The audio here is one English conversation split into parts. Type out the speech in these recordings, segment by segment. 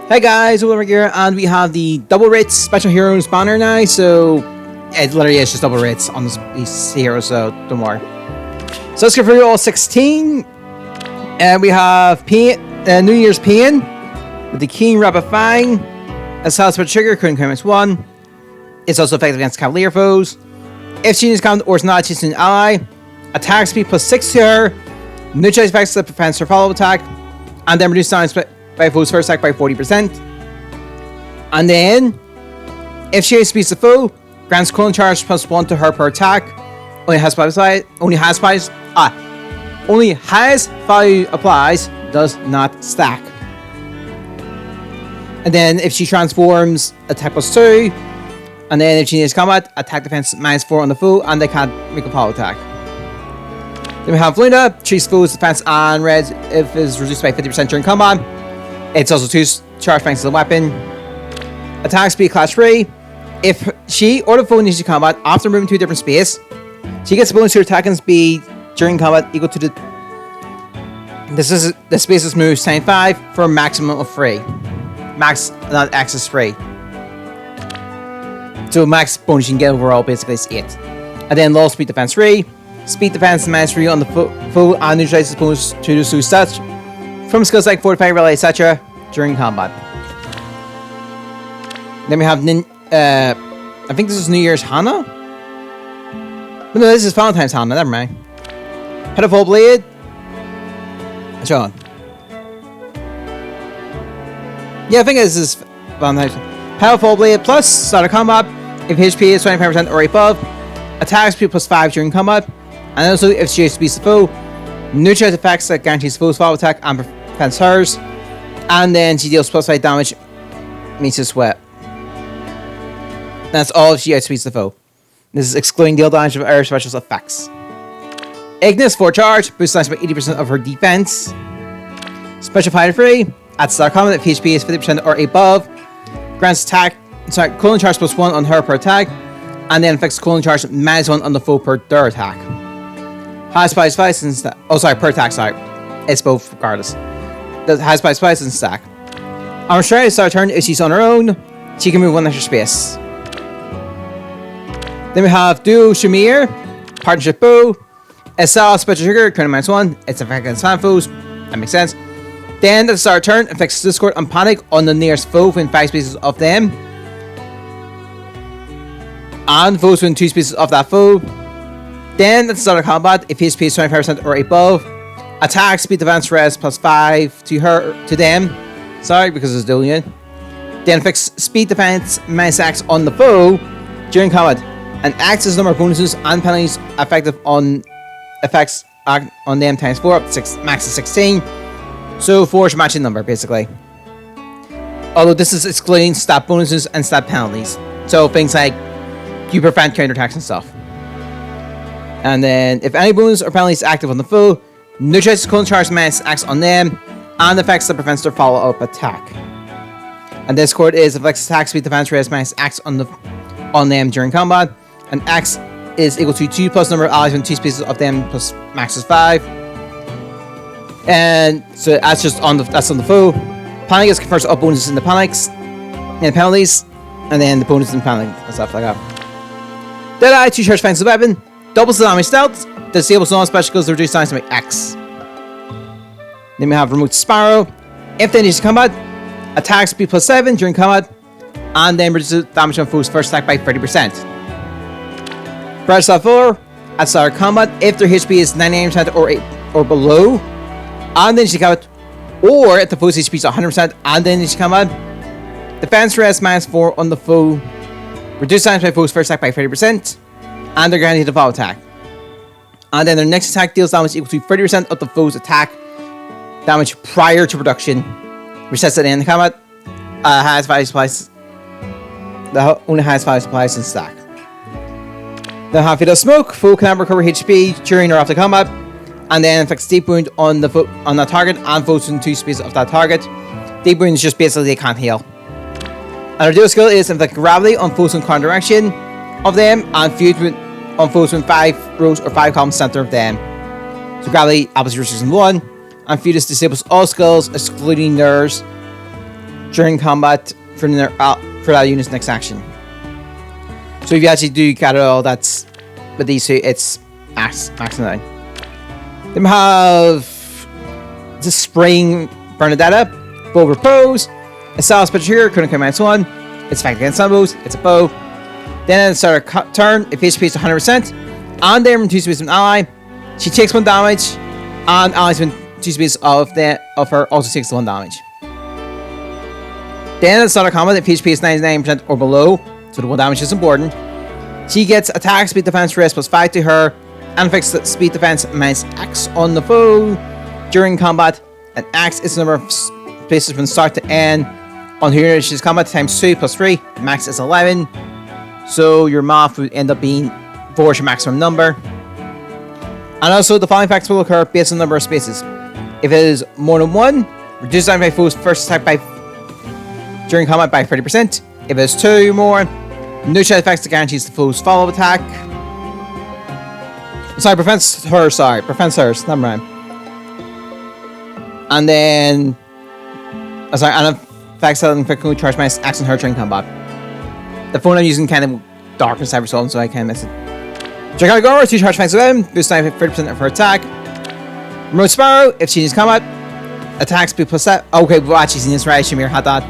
Hey guys, over here, and we have the double rates special heroes banner now. So it literally is just double rates on these heroes, so don't worry. So let's go through all 16, and we have New Year's Pain with the Keen Rapid Fang, Assault Special Trigger, current minus 1. It's also effective against Cavalier foes. If she is counted or is not adjacent to an ally, attack speed plus 6 to her, neutralize effects that prevents her follow attack, and then reduce damage by foe's first attack by 40%. And then, if she speeds the foe, grants cooling charge plus 1 to her per attack. Only has value applies, does not stack. And then if she transforms, attack plus 2. And then if she needs combat, attack defense minus 4 on the foe, and they can't make a follow attack. Then we have Luna, treats foe's defense and red if is reduced by 50% during combat. It's also 2 charge banks as a weapon. Attack speed class 3. If she or the foe needs to combat after moving to a different space, she gets a bonus to her attack and speed during combat equal to the space's moves times 5 for a maximum of 3. Max, not X is 3. So max bonus you can get overall basically is 8. And then low speed defense 3. Speed defense minus 3 on the foe and neutralizes bonus to the suit stats from skills like Fortify, Rally, etc. during combat. Then we have I think this is New Year's Hana? No, this is Valentine's Hana, never mind. Pitiful Blade. John. Yeah, I think this is Valentine's. Pitiful Blade plus start of combat. If HP is 25% or above, attack speed plus 5 during combat. And also if she speeds the foe, neutralize effects that guarantees foe's follow attack and prevents hers. And then she deals plus 5 damage, means to sweat. That's all if she outspeeds the foe. This is excluding deal damage of air special effects. Ignis 4 charge, boosts damage by 80% of her defense. Special Fighter 3, at start combat if HP is 50% or above, grants cooling charge plus 1 on her per attack, and then affects cooling charge minus 1 on the foe per their attack. High spice fights and stack. Oh, sorry, per attack, sorry. It's both regardless. The high spice fights and stack. On her strike, start turn, if she's on her own, she can move 1 extra space. Then we have Duo Shamir, Partnership Bow, SL Special Trigger, current minus 1. It's effective against fan foes. That makes sense. Then at the start of turn, affects Discord and Panic on the nearest foe within 5 spaces of them. And foes within 2 spaces of that foe. Then at the start of combat, if HP is 25% or above, attack speed defense res plus 5 to them. Sorry, because it's doing it. Then affects speed defense minus X on the foe during combat. And acts as number of bonuses and penalties effective on effects on them times 4 up to max of 16. So 4 is matching number basically. Although this is excluding stat bonuses and stat penalties. So things like you prevent counterattacks and stuff. And then if any bonus or penalty is active on the foe, neutralizes cooling charge minus X on them and effects that prevents their follow-up attack. And this card is affects attack speed defense raise minus X on them during combat. And X is equal to 2 plus number of allies within 2 spaces of them plus max is 5. And so that's just on the foe. Panic is confers all bonuses in the panics and penalties, and then the bonuses in panic and stuff like that. Deadeye 2 charge finds the weapon, doubles the damage stealth, disables non-special skills to reduce damage by X. Then we have Remote Sparrow. If they need to combat, attack speed plus 7 during combat, and then reduces damage on foe's first attack by 30%. Breath 4, at start of combat, if their HP is 99% or below, and then she combat, or if the foe's HP is 100% and then she combat, defense rest minus 4 on the foe, reduce damage by foe's first attack by 30%, and they're guaranteed to follow attack. And then their next attack deals damage equal to 30% of the foe's attack damage prior to production. Resets at the end of combat. Has value supplies. The only has value supplies in stack. Then have Fatal Smoke. Foe can recover HP during or after combat, and then inflicts deep wound on that target and foes in 2 spaces of that target. Deep wound is just basically they can't heal. And our dual skill is inflict gravity on foes in counter direction of them, and feud on foes in 5 rows or 5 columns center of them. So gravity opposite restrictions 1, and Fetus disables all skills excluding theirs during combat for that unit's next action. So if you actually do gather all that's with these two, it's max 9. Then we have the Spring Bernadetta, Bow Repose, a Style Spectre, couldn't come -1. It's effective against combos, it's a bow. Then at the start of turn, if HP is 100%, and then 2 spaces of an ally, she takes 1 damage, and allies within 2 spaces of her also takes 1 damage. Then at the start of combat, if HP is 99% or below, so the 1 damage is important, she gets attack, speed, defense, rest +5 to her, and affects speed, defense -X on the foe during combat. And X is the number of spaces from start to end on her unit she's combat times 2 + 3. Max is 11, so your math would end up being 4 is your maximum number. And also, the following facts will occur based on the number of spaces. If it is more than 1, reduce damage by foe's first attack during combat by 30%. If it is 2 or more, neutral effects that guarantees the foe's follow-up attack. Sorry, prevents hers, never mind. And then, and effects that inflict charge -X on her during combat. The phone I'm using kind of darkness cyber soul, so I can't miss it. Dragon Gore, 2 charge effects of them, boost 30% of her attack. Remote Sparrow, if she needs combat, attack speed +7. Okay, well, actually, seen this right, Shamir had that.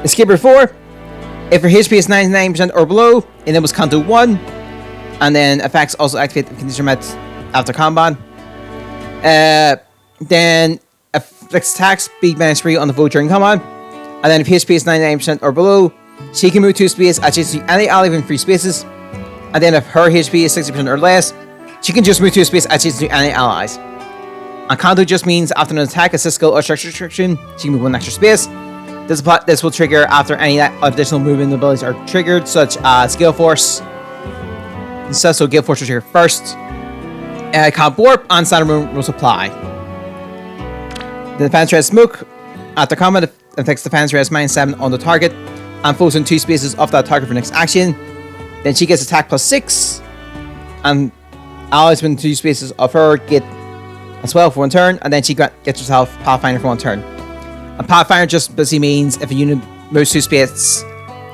Escaper 4, if her HP is 99% or below, enables Kanto 1, and then effects also activate the condition met after combat. Then affects attack speed -3 on the foe during combat, and then if HP is 99% or below, she can move 2 spaces adjacent to any ally within 3 spaces, and then if her HP is 60% or less, she can just move 2 spaces adjacent to any allies. And Kanto just means after an attack, assist skill, or structure restriction, she can move 1 extra space. This will trigger after any additional movement abilities are triggered, such as Gale Force. So Gale Force will trigger first. Comp Warp and Standard Moon will apply. The Defense Red Smoke, after combat, affects Defense Red -7 on the target, and foes in 2 spaces of that target for next action. Then she gets attack +6, and allies within 2 spaces of her get as well for 1 turn, and then she gets herself Pathfinder for 1 turn. And Pathfinder just basically means if a unit moves 2 spaces,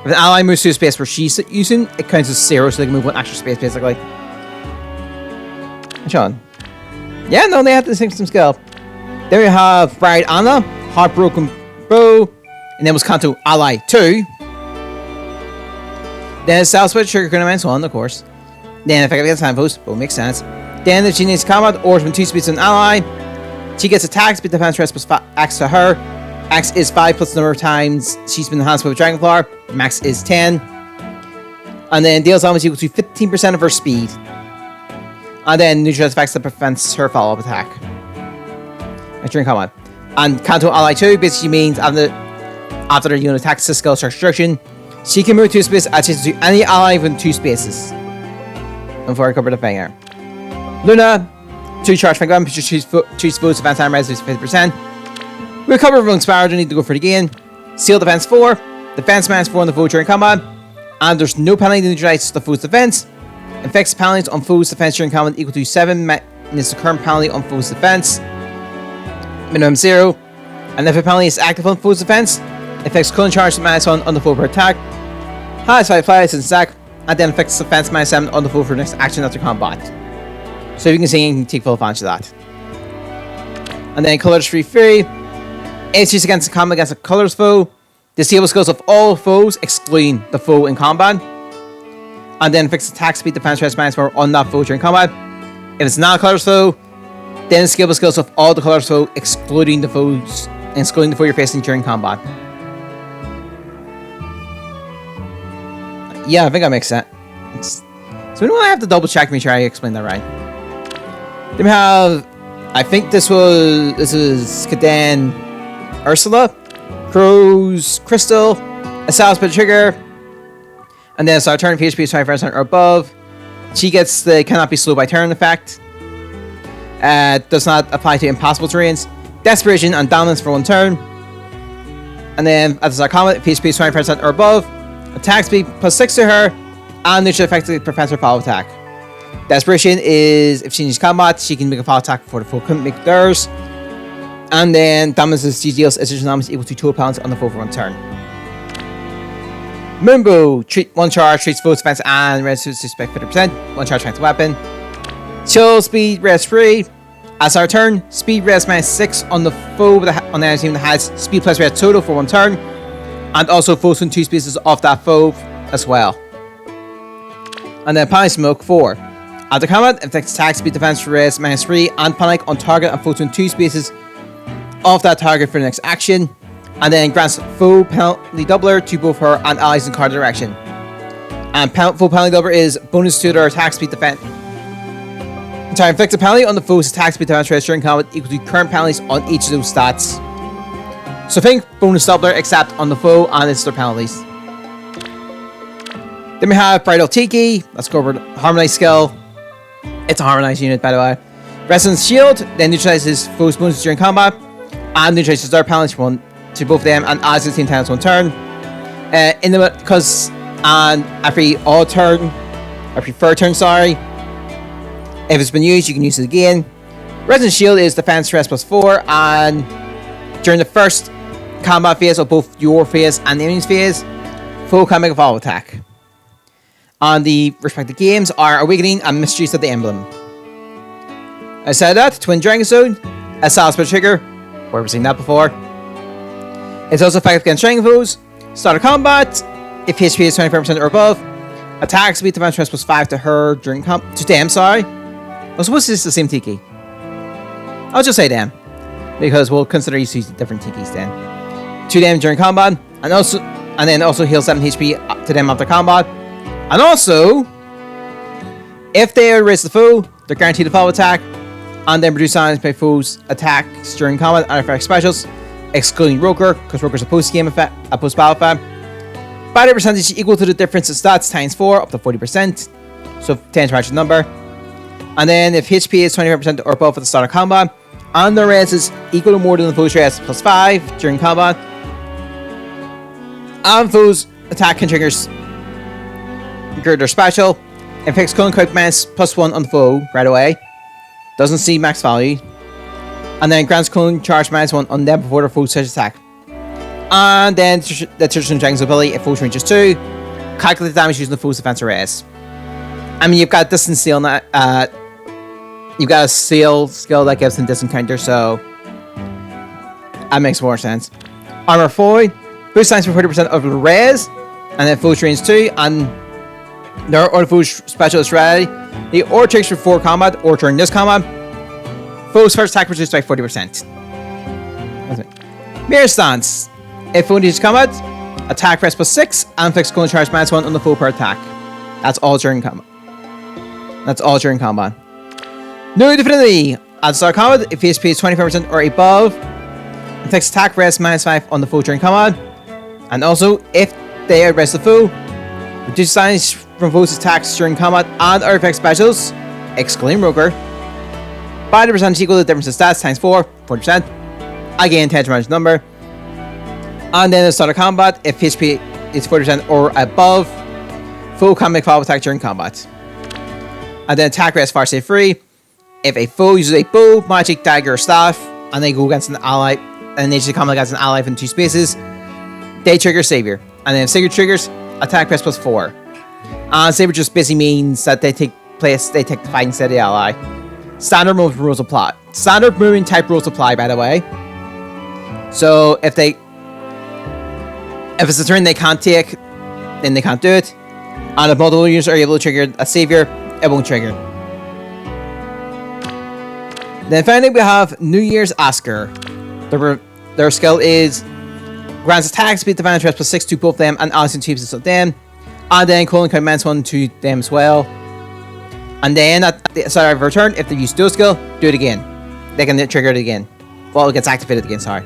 if an ally moves 2 spaces where she's using, it counts as 0, so they can move 1 extra space basically. Sean. Yeah, no, they have to sync some skill. Then we have Bride Anna, Heartbroken Bow, and then was Kanto Ally 2. Then Style Switch, Trigger Tournaments 1, of course. Then effective against hand foes, both makes sense. Then if she needs combat or when 2 speeds an ally, she gets attack, speed, defense, rest +X to her. X is 5 plus the number of times she's been enhanced with Dragonflower. Max is 10. And then deals damage equal to 15% of her speed. And then neutral effects that prevents her follow-up attack during combat. And Kanto Ally 2 basically means after the unit attacks the skill restriction, she can move 2 spaces adjacent to any ally within 2 spaces. Before I cover the finger. Luna, 2 charge fang gun, choose foes defense time res 50%. We'll cover Rogue Sparrow, don't need to go for it again. Seal defense 4, defense -4 on the foe during combat, and there's no penalty to neutralize the foe's defense. Inflicts penalties on foe's defense during combat equal to 7 minus the current penalty on foe's defense. Minimum 0. And if a penalty is active on foe's defense, affects current charge -1 on the foe per attack. Has 5 flies and stack, and then affects defense -7 on the foe for next action after combat. So you can see you can take full advantage of that. And then colors free. If she's against the combat against a colors foe, disable skills of all foes, excluding the foe in combat. And then fix attack speed defense rest -4 on that foe during combat. If it's not a colors foe, then disable skills of all the colors foe, excluding the foe you're facing during combat. Yeah, I think that makes sense. So we don't have to double check me sure I explain that right. Then we have, I think this is Kaden Ursula, Crow's Crystal, a Sal's Pit Trigger, and then so turn HP is 25% or above. She gets the cannot be slowed by turn effect. Does not apply to impossible terrains. Desperation and dominance for 1 turn. And then at the start of combat, HP is 20% or above. Attack speed +6 to her, and neutral effectively prevents her follow attack. Desperation is if she needs combat, she can make a follow attack before the foe couldn't make theirs. And then damages deals additional damage equal to 2 pounds on the foe for 1 turn. Moonbow, treat 1 charge, treats foe's defense and reduces suspect 50%. 1 charge strength weapon. Chill speed, rest 3. As our turn, speed rest -6 on the foe on the enemy team that has speed plus rest total for 1 turn. And also foes in 2 spaces off that foe as well. And then Panic Smoke 4. After combat, inflicts attack, speed, defense, rest -3, and panic on target and foes in 2 spaces off that target for the next action. And then grants foe penalty doubler to both her and allies in card direction. And foe penalty doubler is bonus to their attack, speed, defense. Sorry, inflicts a penalty on the foe's attack, speed, defense, rest during combat equal to current penalties on each of those stats. So think bonus doubler except on the foe and its their penalties. Then we have Bridal Tiki. Let's go over Harmonized skill. It's a harmonized unit, by the way. Resonance Shield then neutralizes foe's bonuses during combat and neutralizes their penalties to both of them and adds 16 times 1 turn. Because every third turn, sorry. If it's been used, you can use it again. Resonance Shield is defense rest +4, and during the first combat phase of both your phase and the enemy's phase, foe can make a follow attack. And the respective games are Awakening and Mysteries of the Emblem. Aside that, Twin Dragon Zone, a Salzburg trigger, we've seen that before. It's also effective against Dragon foes. Start of combat, if HP is 25% or above, attack speed defense rest +5 to her during to them, sorry. I suppose this is the same Tiki. I'll just say them, because we'll consider you different Tikis then. 2 them during combat, and then also heal 7 HP to them after combat. And also, if they raise the foe, they're guaranteed a follow attack, and then reduce damage by foes' attacks during combat and effect specials, excluding Roker, because Roker's a post-game effect, a post-battle effect. Battery percentage equal to the difference in stats times 4, up to 40%, so 10 to match the number. And then if HP is 25% or above at the start of combat, and the res is equal to more than the foe's res +5 during combat, and foe's attack can trigger their special, inflicts Clone Quick Mass +1 on the foe right away, doesn't see max value, and then grants Clone Charge -1 on them before their foe's such attack. And then the Traditional Dragon's ability, if foe's range is 2, calculate the damage using the foe's defense or res. I mean, you've got distance seal, you've got a seal skill that gives them distance counter, so that makes more sense. Armor 4, boost times for 40% of the res, and then foe's range 2, and their or foe's specialist ready. The or tricks for 4 combat or during this combat. Foe's first attack reduced by 40%. Mirror Stance. If foe engages combat, attack rest +6 and inflicts Clone Charge -1 on the foe per attack. That's all during combat. New Divinity. At the start of combat, if HP is 25% or above, inflicts attack rest -5 on the foe during combat. And also, if they arrest the foe, reduce damage from foe's attacks during combat and other effect specials, excluding Roker. By the percentage equal to the difference in stats times 4, 40%. Again, 10 to match number. And then at the start of combat, if HP is 40% or above, foe can make follow attack during combat. And then attack rest far save free. If a foe uses a bow, magic, dagger, or staff, and they go against an ally, and they just combat against an ally in 2 spaces, they trigger Savior. And then if Savior triggers, attack rest +4. And Savior just basically means that they take the fight instead of the ally. Standard rules apply. Standard moving type rules apply, by the way. So if it's a turn they can't take, then they can't do it. And if multiple users are able to trigger a Savior, it won't trigger. Then finally we have New Year's Asker. Their skill is grants attack speed defense rest +6 to both them and allies and chiefs of them. And then Colin can -1 to them as well. And then at the start of a turn, if they use dual skill, do it again. They can trigger it again. Well, it gets activated again, sorry.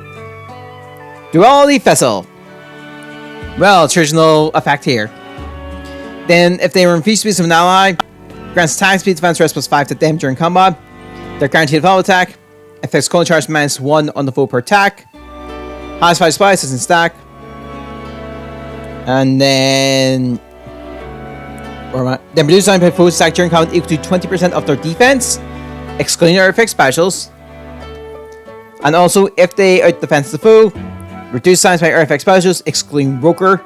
Duality Vessel. Well, traditional effect here. Then, if they were in free space of an ally, grants attack speed defense rest +5 to them during combat. They're guaranteed a follow attack. Affects Cold Charge -1 on the foe per attack. Has 5 spies, doesn't stack. And then... where am I? Then reduce time by foe's attack during combat equal to 20% of their defense, excluding their effect specials. And also, if they out-defense the foe, reduce damage by artifact specials, excluding Roker's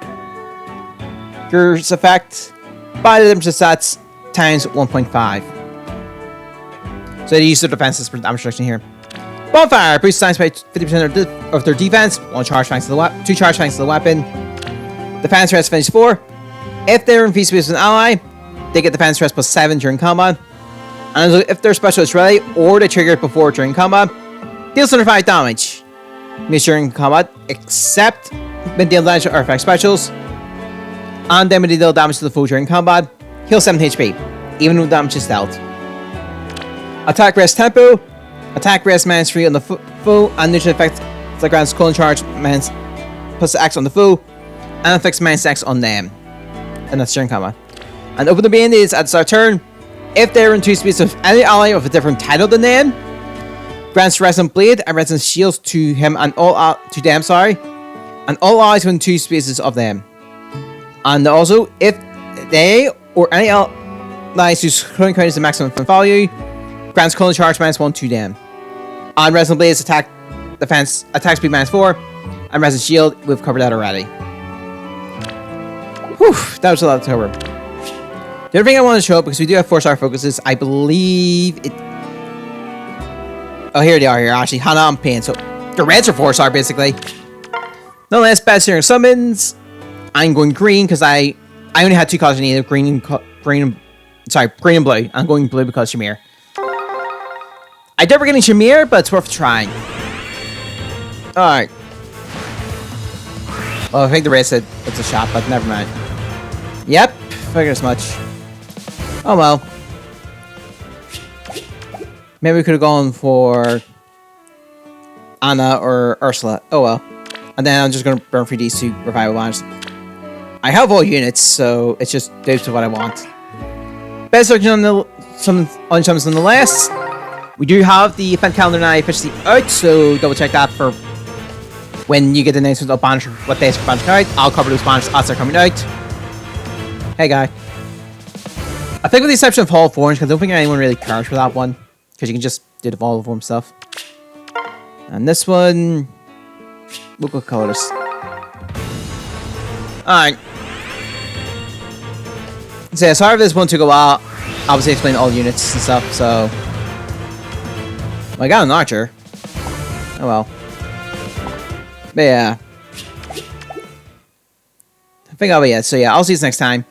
effect, by the limited stats times 1.5. So they use their defenses for damage reduction here. Bonfire boosts damage by 50% of their defense, 2 charge fangs to the weapon. Defense rest finish 4. If they're in feast with an ally, they get defense rest plus 7 during combat. And if their special is ready or they trigger it before during combat, deals 105 damage. Miss during combat, except when deal damage to artifact specials. And then when they deal damage to the foe during combat, heal 7 HP, even with damage to stealth. Attack rest tempo. Attack rest minus 3 on the foe, and neutral effect that grants colon charge minus plus X on the foe, and affects minus X on them. And that's during combat. And open the main is at the start of turn. If they're in 2 speeds of any ally of a different title than them, grants Resonant Blade and Resonant Shields to him and all and all allies within 2 spaces of them. And also, if they or any allies whose current count is the maximum value, grants colon charge minus 1 to them. And Resonant Blade's attack speed minus 4, and Resonant Shield, we've covered that already. Whew, that was a lot to cover. The other thing I want to show up, because we do have 4-star focuses, I believe it. Oh, here they are. Here, actually, Hana and Pain. So the reds are 4-star basically. Nonetheless, best series summons. I'm going green because I only had 2 colors I needed: green and blue. I'm going blue because Shamir. I doubt we're getting Shamir, but it's worth trying. Alright. Well, I think the race said it's a shot, but never mind. Yep, figured as much. Oh well. Maybe we could have gone for Anna or Ursula. Oh well. And then I'm just going to burn through these 2 revival bonds. I have all units, so it's just down to what I want. Best section on some nonetheless. We do have the event calendar now officially out, so double check that for when you get the announcement of banners, what days for banners coming out. I'll cover those banners as they're coming out. Hey guy. I think with the exception of Hall of Orange, because I don't think anyone really cares for that one, because you can just do the Hall of Form stuff. And this one, we'll go colors. Alright. So yeah, sorry if this one took a while. Obviously explain all units and stuff, so. Well, I got an archer. Oh well. But yeah. I think I'll be it. So yeah, I'll see you next time.